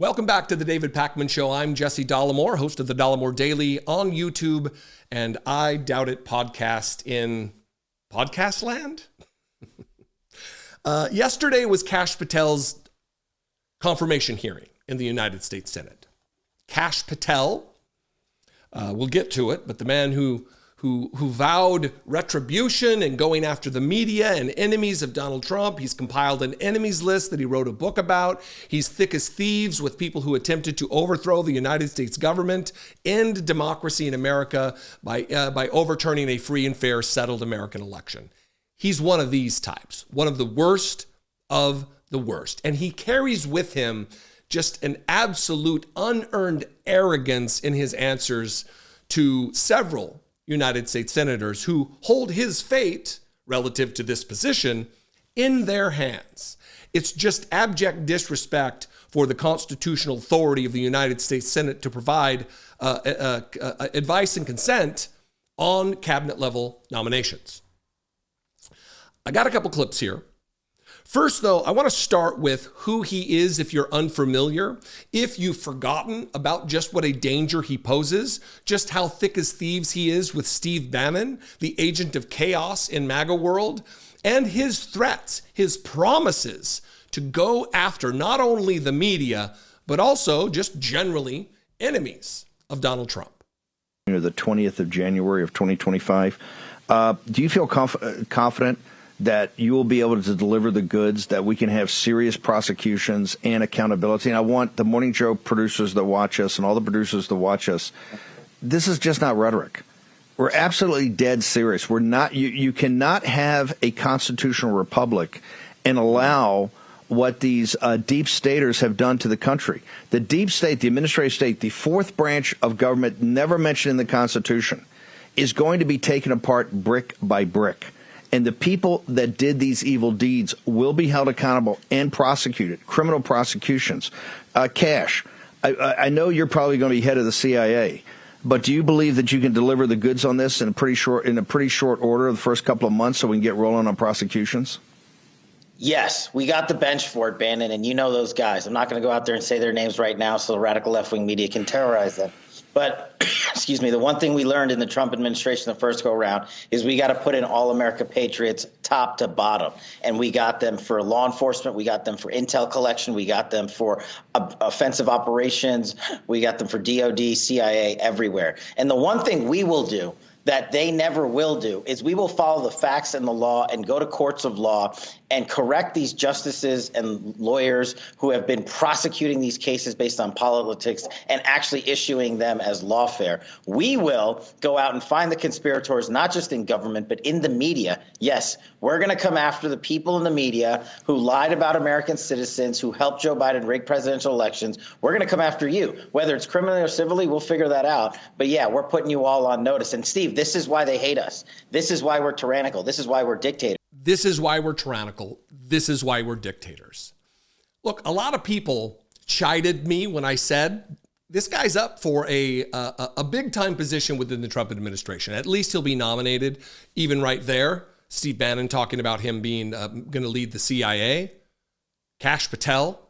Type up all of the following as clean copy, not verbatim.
Welcome back to the David Pakman Show. I'm Jesse Dollemore, host of the Dollemore Daily on YouTube and I Doubt It podcast in podcast land. Yesterday was Kash Patel's confirmation hearing in the United States Senate. Kash Patel, we'll get to it, but the man who vowed retribution and going after the media and enemies of Donald Trump. He's compiled an enemies list that he wrote a book about. He's thick as thieves with people who attempted to overthrow the United States government, end democracy in America by overturning a free and fair settled American election. He's one of these types, one of the worst of the worst. And he carries with him just an absolute unearned arrogance in his answers to several United States senators who hold his fate relative to this position in their hands. It's just abject disrespect for the constitutional authority of the United States Senate to provide advice and consent on cabinet level nominations. I got a couple clips here. First, though, I want to start with who he is if you're unfamiliar, if you've forgotten about just what a danger he poses, just how thick as thieves he is with Steve Bannon, the agent of chaos in MAGA world, and his threats, his promises to go after not only the media, but also just generally enemies of Donald Trump. The 20th of January of 2025. Do you feel confident that you will be able to deliver the goods, that we can have serious prosecutions and accountability? And I want the Morning Joe producers that watch us and all the producers that watch us, this is just not rhetoric. We're absolutely dead serious. We're not. You cannot have a constitutional republic and allow what these deep staters have done to the country. The deep state, the administrative state, the fourth branch of government never mentioned in the Constitution, is going to be taken apart brick by brick. And the people that did these evil deeds will be held accountable and prosecuted, criminal prosecutions. Kash, I know you're probably going to be head of the CIA, but do you believe that you can deliver the goods on this in a pretty short order, the first couple of months, so we can get rolling on prosecutions? Yes, we got the bench for it, Bannon, and you know those guys. I'm not going to go out there and say their names right now so the radical left-wing media can terrorize them. But, excuse me, the one thing we learned in the Trump administration the first go-around is we got to put in all America patriots top to bottom. And we got them for law enforcement. We got them for intel collection. We got them for offensive operations. We got them for DOD, CIA, everywhere. And the one thing we will do that they never will do is we will follow the facts and the law and go to courts of law and correct these justices and lawyers who have been prosecuting these cases based on politics and actually issuing them as lawfare. We will go out and find the conspirators, not just in government, but in the media. Yes, we're going to come after the people in the media who lied about American citizens, who helped Joe Biden rig presidential elections. We're going to come after you. Whether it's criminally or civilly, we'll figure that out. But yeah, we're putting you all on notice. And Steve, this is why they hate us. This is why we're tyrannical. This is why we're dictators. This is why we're tyrannical. This is why we're dictators. Look, a lot of people chided me when I said this guy's up for a big time position within the Trump administration. At least he'll be nominated. Even right there, Steve Bannon talking about him being going to lead the CIA. Kash Patel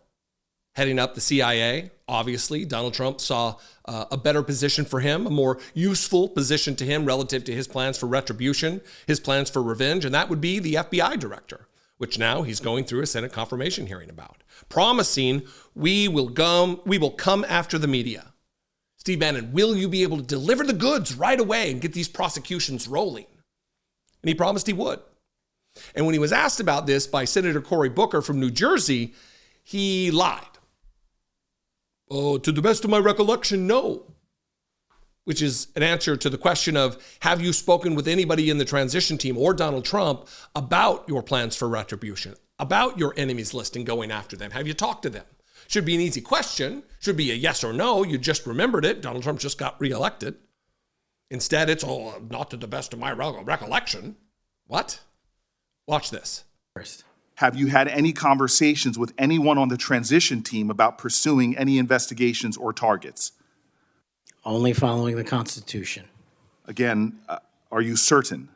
heading up the CIA. Obviously, Donald Trump saw a better position for him, a more useful position to him relative to his plans for retribution, his plans for revenge, and that would be the FBI director, which now he's going through a Senate confirmation hearing about, promising we will come after the media. Steve Bannon, will you be able to deliver the goods right away and get these prosecutions rolling? And he promised he would. And when he was asked about this by Senator Cory Booker from New Jersey, he lied. Oh, to the best of my recollection, no. Which is an answer to the question of, have you spoken with anybody in the transition team or Donald Trump about your plans for retribution, about your enemies list and going after them? Have you talked to them? Should be an easy question. Should be a yes or no. You just remembered it. Donald Trump just got reelected. Instead, it's, not to the best of my recollection. What? Watch this. First. Have you had any conversations with anyone on the transition team about pursuing any investigations or targets? Only following the Constitution. Again, are you certain?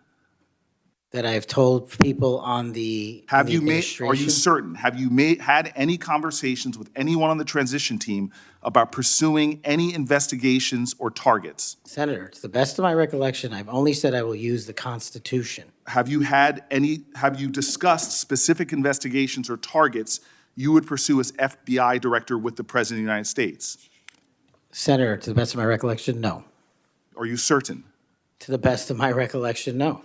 that I've told people on the Have in you the made, are administration. you certain, have you had any conversations with anyone on the transition team about pursuing any investigations or targets? Senator, to the best of my recollection, I've only said I will use the Constitution. Have you discussed specific investigations or targets you would pursue as FBI director with the President of the United States? Senator, to the best of my recollection, no. Are you certain? To the best of my recollection, no.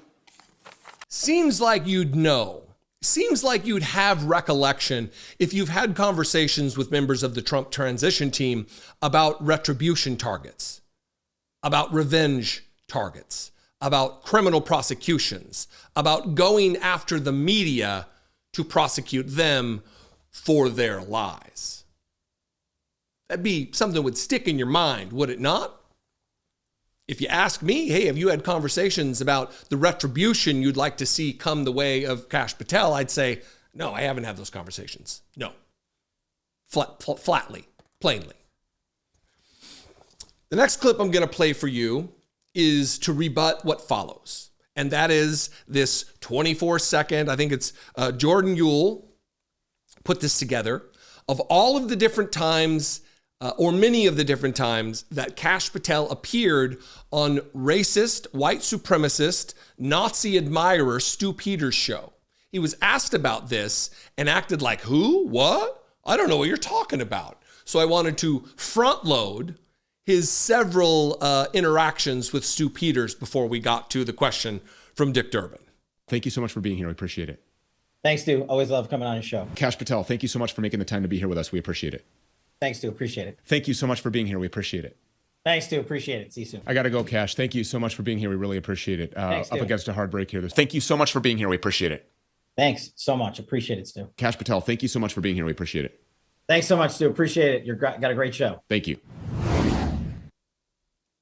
Seems like you'd know. Seems like you'd have recollection if you've had conversations with members of the Trump transition team about retribution targets, about revenge targets, about criminal prosecutions, about going after the media to prosecute them for their lies. That'd be something that would stick in your mind, would it not? If you ask me, hey, have you had conversations about the retribution you'd like to see come the way of Kash Patel? I'd say, no, I haven't had those conversations. No. Flatly, plainly. The next clip I'm going to play for you is to rebut what follows. And that is this 24-second, I think it's Jordan Yule put this together, of all of the different times or many of the different times that Kash Patel appeared on racist, white supremacist, Nazi admirer Stu Peters' show. He was asked about this and acted like, who? What? I don't know what you're talking about. So I wanted to front load his several interactions with Stu Peters before we got to the question from Dick Durbin. Thank you so much for being here. We appreciate it. Thanks, Stu. Always love coming on your show. Kash Patel, thank you so much for making the time to be here with us. We appreciate it. Thanks, Stu. Appreciate it. Thank you so much for being here. We appreciate it. Thanks, Stu. Appreciate it. See you soon. I got to go, Kash. Thank you so much for being here. We really appreciate it. Thanks, up Stu. against a hard break here. Thank you so much for being here. We appreciate it. Thanks so much. Appreciate it, Stu. Kash Patel, thank you so much for being here. We appreciate it. Thanks so much, Stu. Appreciate it. You've got a great show. Thank you.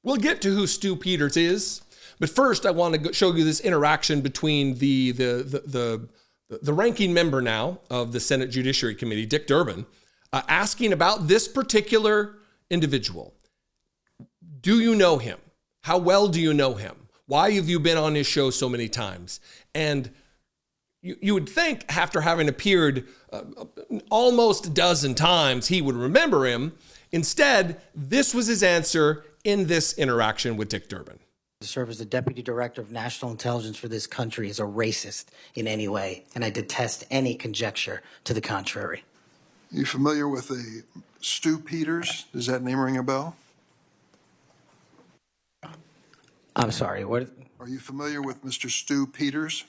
We'll get to who Stu Peters is, but first I want to show you this interaction between the ranking member now of the Senate Judiciary Committee, Dick Durbin, asking about this particular individual. Do you know him? How well do you know him? Why have you been on his show so many times? And you would think after having appeared almost a dozen times, he would remember him. Instead, this was his answer in this interaction with Dick Durbin. To serve as the Deputy Director of National Intelligence for this country is a racist in any way, and I detest any conjecture to the contrary. You familiar with a Stu Peters? Does that name ring a bell? I'm sorry, what? Are you familiar with Mr. Stu Peters?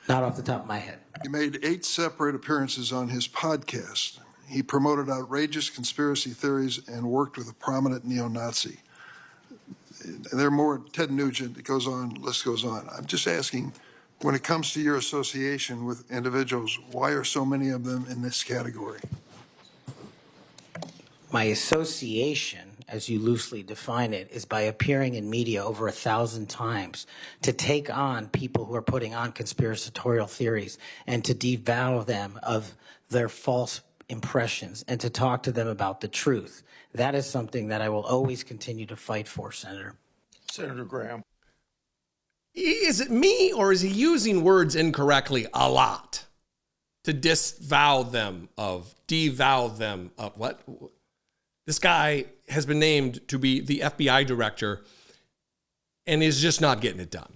Not off the top of my head. He made 8 separate appearances on his podcast. He promoted outrageous conspiracy theories and worked with a prominent neo-Nazi. There are more, Ted Nugent, it goes on, list goes on. I'm just asking, when it comes to your association with individuals, why are so many of them in this category? My association, as you loosely define it, is by appearing in media over 1,000 times to take on people who are putting on conspiratorial theories and to devour them of their false impressions and to talk to them about the truth. That is something that I will always continue to fight for, Senator. Senator Graham. Is it me or is he using words incorrectly a lot to devow them of what? This guy has been named to be the FBI director and is just not getting it done.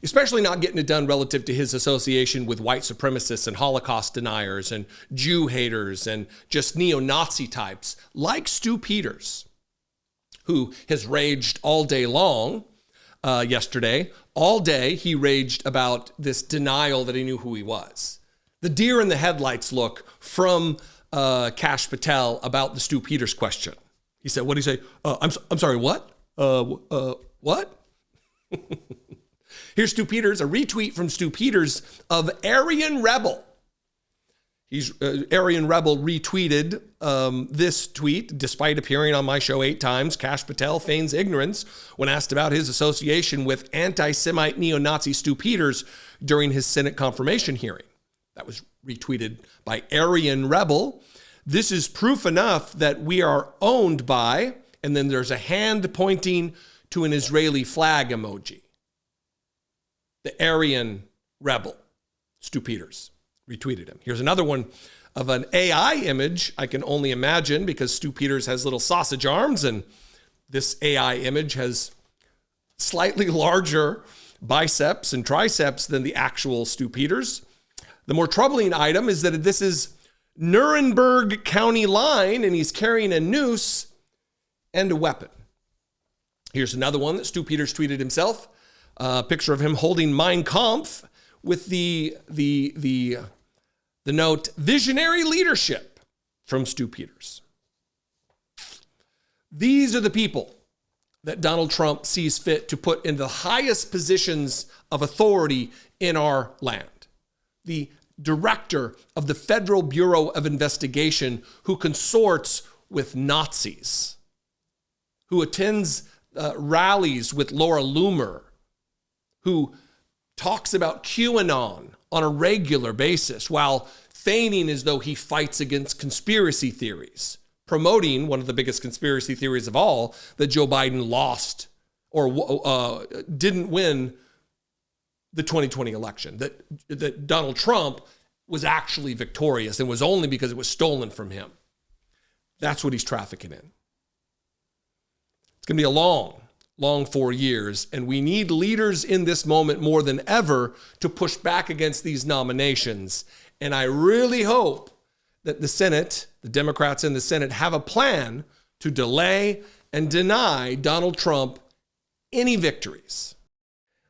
Especially not getting it done relative to his association with white supremacists and Holocaust deniers and Jew haters and just neo-Nazi types like Stu Peters, who has raged all day long yesterday. All day he raged about this denial that he knew who he was. The deer in the headlights look from Kash Patel about the Stu Peters question. He said, what did he say? I'm sorry, what? What? Here's Stu Peters, a retweet from Stu Peters of Aryan Rebel. Aryan Rebel retweeted this tweet, despite appearing on my show 8 times. Kash Patel feigns ignorance when asked about his association with anti-Semite neo-Nazi Stu Peters during his Senate confirmation hearing. That was retweeted by Aryan Rebel. This is proof enough that we are owned by, and then there's a hand pointing to an Israeli flag emoji. the Aryan rebel, Stu Peters, retweeted him. Here's another one of an AI image. I can only imagine because Stu Peters has little sausage arms, and this AI image has slightly larger biceps and triceps than the actual Stu Peters. The more troubling item is that this is Nuremberg County line, and he's carrying a noose and a weapon. Here's another one that Stu Peters tweeted himself. A picture of him holding Mein Kampf with the note, visionary leadership, from Stu Peters. These are the people that Donald Trump sees fit to put in the highest positions of authority in our land. The director of the Federal Bureau of Investigation, who consorts with Nazis, who attends rallies with Laura Loomer, who talks about QAnon on a regular basis while feigning as though he fights against conspiracy theories, promoting one of the biggest conspiracy theories of all, that Joe Biden lost or didn't win the 2020 election, that Donald Trump was actually victorious and was only because it was stolen from him. That's what he's trafficking in. It's going to be a long 4 years, and we need leaders in this moment more than ever to push back against these nominations. And I really hope that the Senate, the Democrats in the Senate, have a plan to delay and deny Donald Trump any victories.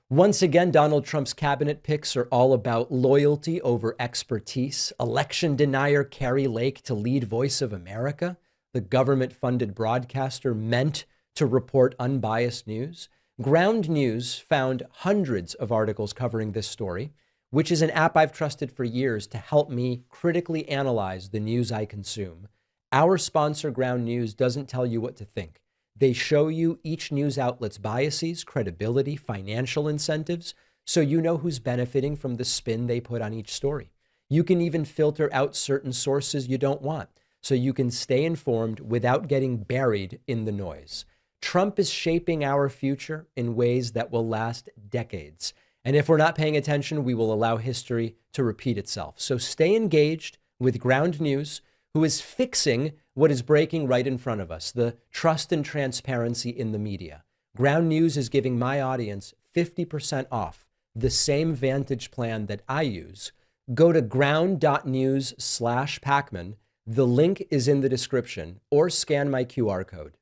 Once again, Donald Trump's cabinet picks are all about loyalty over expertise. Election denier Carrie Lake to lead Voice of America, the government-funded broadcaster meant to report unbiased news. Ground News found hundreds of articles covering this story, which is an app I've trusted for years to help me critically analyze the news I consume. Our sponsor, Ground News, doesn't tell you what to think. They show you each news outlet's biases, credibility, financial incentives, so you know who's benefiting from the spin they put on each story. You can even filter out certain sources you don't want, so you can stay informed without getting buried in the noise. Trump is shaping our future in ways that will last decades. And if we're not paying attention, we will allow history to repeat itself. So stay engaged with Ground News, who is fixing what is breaking right in front of us, the trust and transparency in the media. Ground News is giving my audience 50% off the same Vantage plan that I use. Go to ground.news/Pacman. The link is in the description, or scan my QR code.